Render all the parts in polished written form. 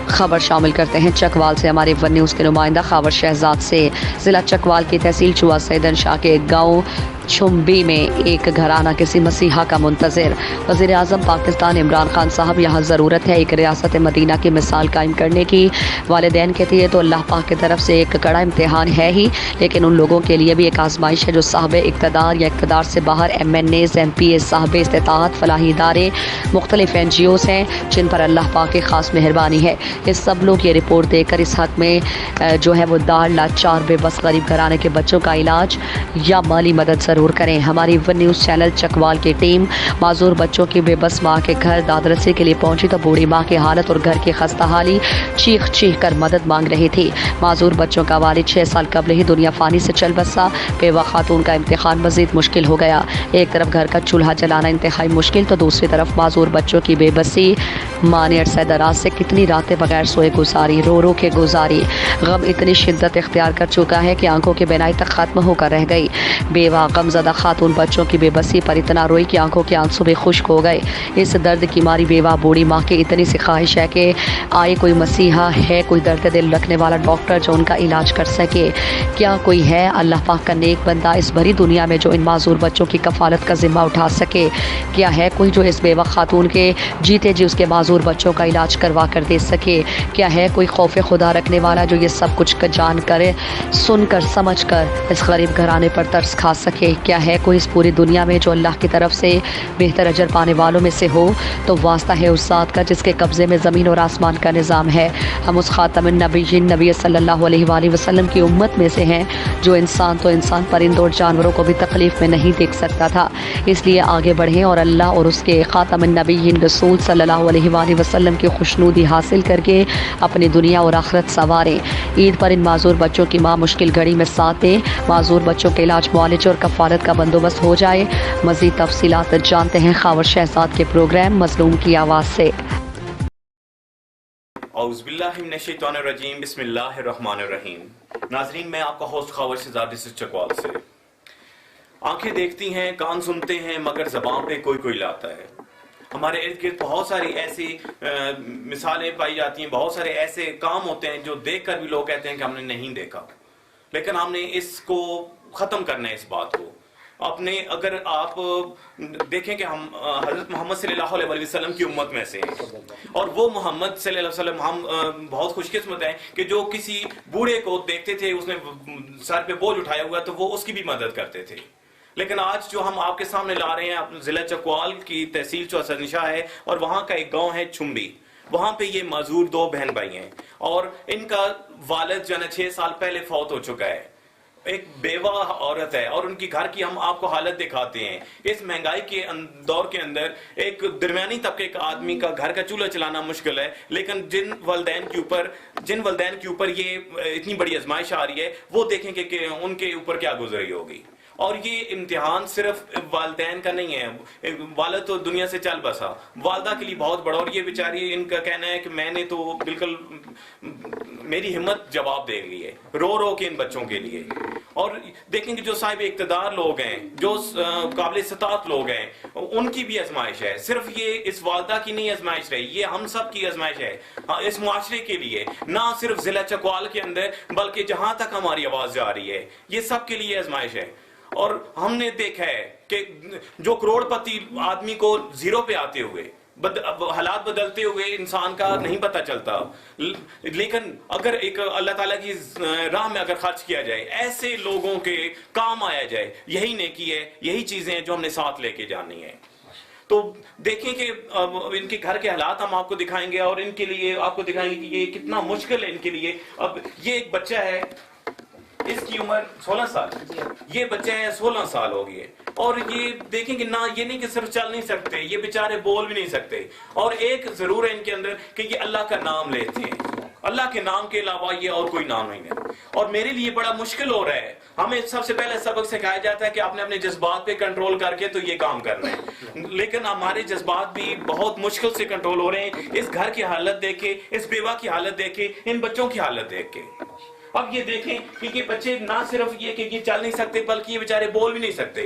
خبر شامل کرتے ہیں چکوال سے ہمارے ون نیوز کے نمائندہ خاور شہزاد سے۔ ضلع چکوال کی تحصیل چوا سیدن شاہ کے گاؤں چھمبی میں ایک گھرانہ کسی مسیحا کا منتظر۔ وزیر اعظم پاکستان عمران خان صاحب، یہاں ضرورت ہے ایک ریاست مدینہ کی مثال قائم کرنے کی۔ والدین کہتے ہیں تو اللہ پاک کی طرف سے ایک کڑا امتحان ہے ہی، لیکن ان لوگوں کے لیے بھی ایک آزمائش ہے جو صاحب اقتدار یا اقتدار سے باہر M N As, M P As, صاحب استطاعت، فلاحی ادارے، مختلف این جی اوز ہیں جن پر اللہ پاک کی خاص مہربانی ہے۔ یہ سب لوگ یہ رپورٹ دے کر اس حق میں جو ہے وہ دار لاچار بے بس غریب گھرانے کے بچوں کا علاج یا مالی مدد ضرور کریں۔ ہماری ون نیوز چینل چکوال کی ٹیم معذور بچوں کی بے بس ماں کے گھر دادرسی کے لیے پہنچی تو بوڑھی ماں کی حالت اور گھر کی خستہ حالی چیخ چیخ کر مدد مانگ رہی تھی۔ معذور بچوں کا والد 6 سال قبل ہی دنیا فانی سے چل بسا۔ بیوہ خاتون کا امتحان مزید مشکل ہو گیا۔ ایک طرف گھر کا چولہا جلانا انتہائی مشکل تو دوسری طرف معذور بچوں کی بے بسی۔ ماں نے عرصہ دراز سے کتنی راتیں بغیر سوئے گزاری، رو رو کے گزاری۔ غم اتنی شدت اختیار کر چکا ہے کہ آنکھوں کی بینائی تک ختم ہو کر رہ گئی۔ بیوہ غمزدہ خاتون بچوں کی بے بسی پر اتنا روئی کہ آنکھوں کے آنسو بھی خشک ہو گئے۔ اس درد کی ماری بیوہ بوڑھی ماں کی اتنی سی خواہش ہے کہ آئے کوئی مسیحا ہے، کوئی درد دل رکھنے والا ڈاکٹر جو ان کا علاج کر سکے۔ کیا کوئی ہے اللہ پاک کا نیک بندہ اس بھری دنیا میں جو ان معذور بچوں کی کفالت کا ذمہ اٹھا سکے؟ کیا ہے کوئی جو اس بیوہ خاتون کے جیتے جی اس کے معذور بچوں کا علاج کروا کر دے سکے؟ کیا ہے کوئی خوف خدا رکھنے والا جو یہ سب کچھ جان کر، سن کر، سمجھ کر اس غریب گھرانے پر ترس کھا سکے؟ کیا ہے کوئی اس پوری دنیا میں جو اللہ کی طرف سے بہتر اجر پانے والوں میں سے ہو؟ تو واسطہ ہے اس ذات کا جس کے قبضے میں زمین اور آسمان کا نظام ہے۔ ہم اس خاتم النبیین نبی صلی اللہ علیہ وآلہ وسلم کی امت میں سے ہیں جو انسان تو انسان پرندوں اور جانوروں کو بھی تکلیف میں نہیں دیکھ سکتا تھا۔ اس لیے آگے بڑھیں اور اللہ اور اس کے خاتم النبیین رسول صلی اللہ علیہ وآلہ وسلم کی خوشنودی حاصل کر کے اپنی دنیا اور آخرت سنواریں۔ عید پر ان معذور بچوں کی ماں مشکل گھڑی میں ساتھ دیں، معذور بچوں کے علاج، معالجے اور کفالت کا بندوبست ہو جائے۔ مزید تفصیلات جانتے ہیں خاور شہزاد کے پروگرام مظلوم کی آواز سے۔ اعوذ باللہ من الشیطان الرجیم، بسم اللہ الرحمن الرحیم۔ ناظرین، میں آپ کا ہوسٹ خاور شہزاد چکوال سے۔ آنکھیں دیکھتی ہیں، کان سنتے ہیں، مگر زبان پہ کوئی لاتا ہے۔ ہمارے ارد گرد بہت ساری ایسی مثالیں پائی جاتی ہیں، بہت سارے ایسے کام ہوتے ہیں جو دیکھ کر بھی لوگ کہتے ہیں کہ ہم نے نہیں دیکھا، لیکن ہم نے اس کو ختم کرنا ہے، اس بات کو اپنے۔ اگر آپ دیکھیں کہ ہم حضرت محمد صلی اللہ علیہ وسلم کی امت میں سے ہیں، اور وہ محمد صلی اللہ علیہ وسلم، ہم بہت خوش قسمت ہیں کہ جو کسی بوڑھے کو دیکھتے تھے، اس نے سر پہ بوجھ اٹھایا ہوا تو وہ اس کی بھی مدد کرتے تھے۔ لیکن آج جو ہم آپ کے سامنے لا رہے ہیں، ضلع چکوال کی تحصیل چوا سیدن شاہ ہے اور وہاں کا ایک گاؤں ہے چھمبی۔ وہاں پہ یہ معذور 2 بہن بھائی ہیں اور ان کا والد جو ہے 6 سال پہلے فوت ہو چکا ہے۔ ایک بیوہ عورت ہے اور ان کی گھر کی ہم آپ کو حالت دکھاتے ہیں۔ اس مہنگائی کے دور کے اندر ایک درمیانی طبقے کا آدمی کا گھر کا چولہا چلانا مشکل ہے، لیکن جن والدین کے اوپر یہ اتنی بڑی آزمائش آ رہی ہے، وہ دیکھیں کہ ان کے اوپر کیا گزری ہوگی۔ اور یہ امتحان صرف والدین کا نہیں ہے، والد تو دنیا سے چل بسا، والدہ کے لیے بہت بڑا۔ اور یہ بیچاری، ان کا کہنا ہے کہ میں نے تو بالکل، میری ہمت جواب دے گئی ہے رو رو کے ان بچوں کے لیے۔ اور دیکھیں کہ جو صاحب اقتدار لوگ ہیں، جو قابل استطاعت لوگ ہیں، ان کی بھی آزمائش ہے۔ صرف یہ اس والدہ کی نہیں آزمائش رہی، یہ ہم سب کی آزمائش ہے اس معاشرے کے لیے، نہ صرف ضلع چکوال کے اندر بلکہ جہاں تک ہماری آواز جا رہی ہے، یہ سب کے لیے آزمائش ہے۔ اور ہم نے دیکھا ہے کہ جو کروڑ پتی آدمی کو زیرو پہ آتے ہوئے، حالات بدلتے ہوئے انسان کا نہیں پتہ چلتا، لیکن اگر ایک اللہ تعالیٰ کی راہ میں اگر خرچ کیا جائے، ایسے لوگوں کے کام آیا جائے، یہی نیکی ہے، یہی چیزیں ہیں جو ہم نے ساتھ لے کے جانی ہیں۔ تو دیکھیں کہ ان کے گھر کے حالات ہم آپ کو دکھائیں گے اور ان کے لیے آپ کو دکھائیں گے کہ یہ کتنا مشکل ہے ان کے لیے۔ اب یہ ایک بچہ ہے، اس کی عمر 16 سال، یہ بچہ ہے 16 سال ہو گئی ہے، اور یہ دیکھیں کہ نہ یہ نہیں کہ صرف چل نہیں سکتے، یہ بیچارے بول بھی نہیں سکتے، اور ایک ضرور ہے ان کے اندر کہ یہ اللہ کا نام لیتے ہیں، اللہ کے نام کے علاوہ یہ اور کوئی نام نہیں ہے۔ اور میرے لیے بڑا مشکل ہو رہا ہے، ہمیں سب سے پہلے سبق سکھایا جاتا ہے کہ آپ نے اپنے جذبات پہ کنٹرول کر کے تو یہ کام کرنا ہے، لیکن ہمارے جذبات بھی بہت مشکل سے کنٹرول ہو رہے ہیں۔ اس گھر کی حالت دیکھیں، اس بیوہ کی حالت دیکھیں، ان بچوں کی حالت دیکھ کے۔ اب یہ دیکھیں کہ یہ بچے نہ صرف یہ کہ یہ چل نہیں سکتے بلکہ یہ بیچارے بول بھی نہیں سکتے۔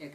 1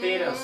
13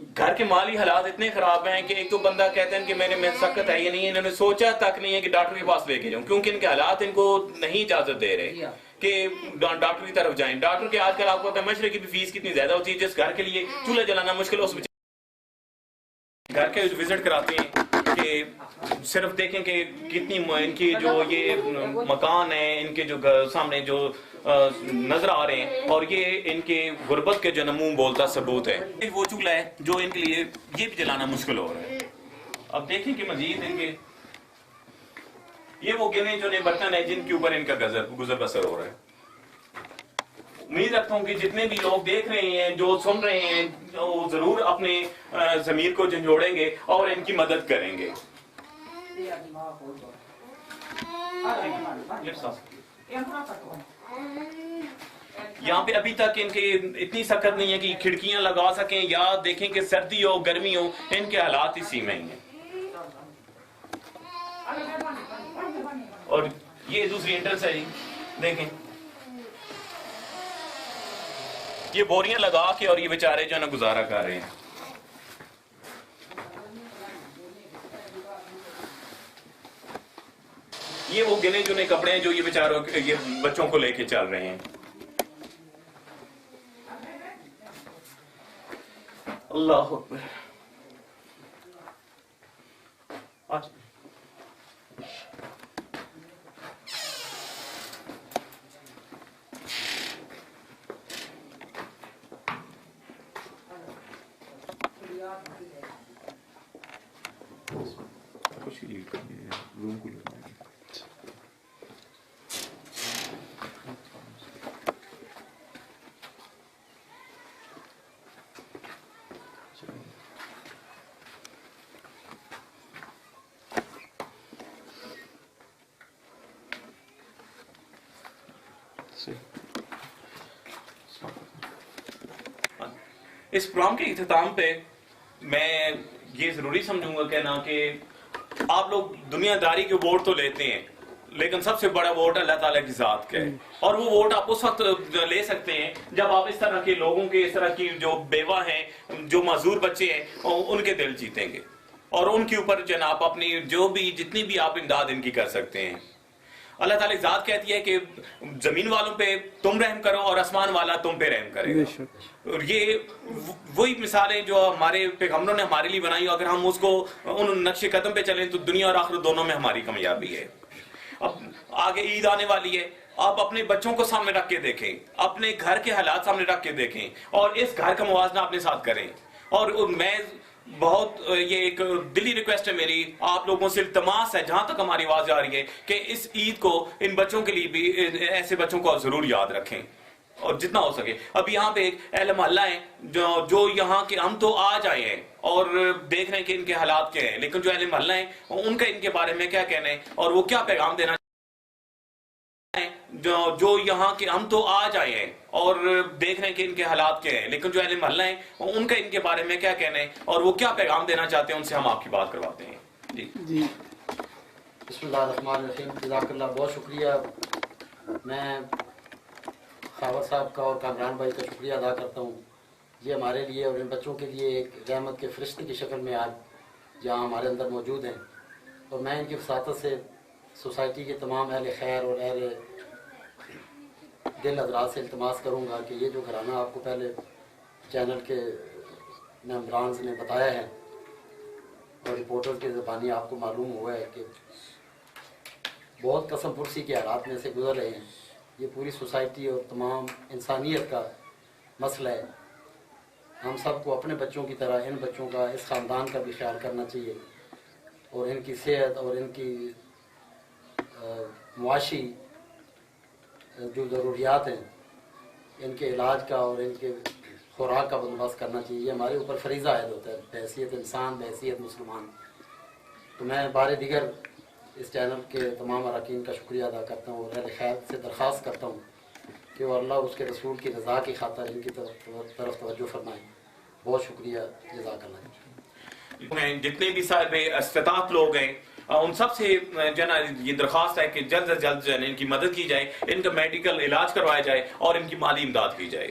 گھر کے مالی حالات اتنے خراب ہیں کہ ایک تو بندہ کہتے ہیں کہ میرے میں سکت ہے یہ نہیں ہے، انہوں نے سوچا تک نہیں ہے کہ ڈاکٹر کے پاس لے کے جاؤں، کیونکہ ان کے حالات ان کو نہیں اجازت دے رہے کہ ڈاکٹر کی طرف جائیں. ڈاکٹر کے آج کل آپ کو پتہ ہے مشرے کی بھی فیس کتنی زیادہ ہوتی ہے، جس گھر کے لیے چولہا جلانا مشکل ہے اس گھر کے وزٹ کراتے ہیں کہ صرف دیکھیں کہ کتنی ان کی جو یہ مکان ہیں ان کے جو سامنے جو نظر آ رہے ہیں، اور یہ ان کے غربت کے جو نمون بولتا ثبوت ہے. وہ چولہا ہے جو ان کے لیے یہ بھی جلانا مشکل ہو رہا ہے. اب دیکھیں کہ مزید ان کے یہ وہ گنے جو برتن ہیں جن کے اوپر ان کا گزر بسر ہو رہا ہے. امید رکھتا ہوں کہ جتنے بھی لوگ دیکھ رہے ہیں جو سن رہے ہیں وہ ضرور اپنے ضمیر کو جھنجھوڑیں گے اور ان کی مدد کریں گے. یہاں پہ ابھی تک ان کے اتنی سخت نہیں ہے کہ کھڑکیاں لگا سکیں یا دیکھیں کہ سردی ہو گرمی ہو، ان کے حالات اسی میں ہی ہیں. اور یہ دوسری انٹرس ہے جی، دیکھیں یہ بوریاں لگا کے اور یہ بیچارے جو ہے نا گزارا کر رہے ہیں. یہ وہ گنے چنے کپڑے ہیں جو یہ بیچاروں یہ بچوں کو لے کے چل رہے ہیں. اللہ اکبر. روم کو اس پروگرام کے اختتام پہ میں یہ ضروری سمجھوں گا کہنا کہ آپ لوگ دنیا داری کے ووٹ تو لیتے ہیں، لیکن سب سے بڑا ووٹ اللہ تعالیٰ کی ذات کا ہے. اور وہ ووٹ آپ اس وقت لے سکتے ہیں جب آپ اس طرح کے لوگوں کے، اس طرح کی جو بیوہ ہیں، جو معذور بچے ہیں، ان کے دل جیتیں گے اور ان کے اوپر جناب اپنی جو بھی جتنی بھی آپ امداد ان کی کر سکتے ہیں. اللہ تعالیٰ کی ذات کہتی ہے کہ زمین والوں پہ تم رحم کرو اور آسمان والا تم پہ رحم کرے گا. اور یہ وہی مثالیں جو ہمارے پیغمبروں نے ہمارے لیے بنائی، اگر ہم اس کو ان نقش قدم پہ چلیں تو دنیا اور آخرت دونوں میں ہماری کامیابی ہے. اب آگے عید آنے والی ہے، آپ اپنے بچوں کو سامنے رکھ کے دیکھیں، اپنے گھر کے حالات سامنے رکھ کے دیکھیں اور اس گھر کا موازنہ اپنے ساتھ کریں. اور میں بہت یہ ایک دلی ریکویسٹ ہے میری، آپ لوگوں سے التماس ہے جہاں تک ہماری آواز جا رہی ہے کہ اس عید کو ان بچوں کے لیے بھی ایسے بچوں کو ضرور یاد رکھیں اور جتنا ہو سکے. اب یہاں پہ ایک اہل محلہ ہیں جو یہاں کے ہم تو آج آئے ہیں اور دیکھ رہے ہیں کہ ان کے حالات کیا ہیں، لیکن جو اہل محلہ ہیں ان کا ان کے بارے میں کیا کہنا ہے اور وہ کیا پیغام دینا جو یہاں کے ہم تو آج آئے ہیں اور دیکھ رہے ہیں کہ ان کے حالات کیا ہیں، لیکن جو اہل محلہ ہیں ان کا ان کے بارے میں کیا کہنا ہے اور وہ کیا پیغام دینا چاہتے ہیں، ان سے ہم آپ کی بات کرواتے ہیں. جی بسم اللہ الرحمن الرحیم. جزاک اللہ، بہت شکریہ. میں خاور صاحب کا اور کامران بھائی کا شکریہ ادا کرتا ہوں. یہ ہمارے لیے اور ان بچوں کے لیے ایک رحمت کے فرشتے کی شکل میں آج جہاں ہمارے اندر موجود ہیں. اور میں ان کی وساطت سے سوسائٹی کے تمام اہل خیر اور اہل دل حضرات سے التماس کروں گا کہ یہ جو گھرانہ آپ کو پہلے چینل کے ممبرانز نے بتایا ہے اور رپورٹر کے زبانی آپ کو معلوم ہوا ہے کہ بہت قسم پرسی کے حالات میں سے گزر رہے ہیں. یہ پوری سوسائٹی اور تمام انسانیت کا مسئلہ ہے. ہم سب کو اپنے بچوں کی طرح ان بچوں کا، اس خاندان کا بھی خیال کرنا چاہیے اور ان کی صحت اور ان کی معاشی جو ضروریات ہیں ان کے علاج کا اور ان کے خوراک کا بندوبست کرنا چاہیے. یہ ہمارے اوپر فریضہ عائد ہوتا ہے بحیثیت انسان، بحیثیت مسلمان. تو میں بار دیگر اس چینل کے تمام اراکین کا شکریہ ادا کرتا ہوں اور اہل خیر سے درخواست کرتا ہوں کہ وہ اللہ اس کے رسول کی رضا کی خاطر ان کی طرف توجہ فرمائیں. بہت شکریہ. جزاک اللہ. جتنے بھی صاحب استطاعت لوگ ہیں ان سب سے جو ہے نا یہ درخواست ہے کہ جلد از جلد جو ہے ان کی مدد کی جائے، ان کا میڈیکل علاج کروایا جائے اور ان کی مالی امداد کی جائے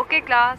Okay class,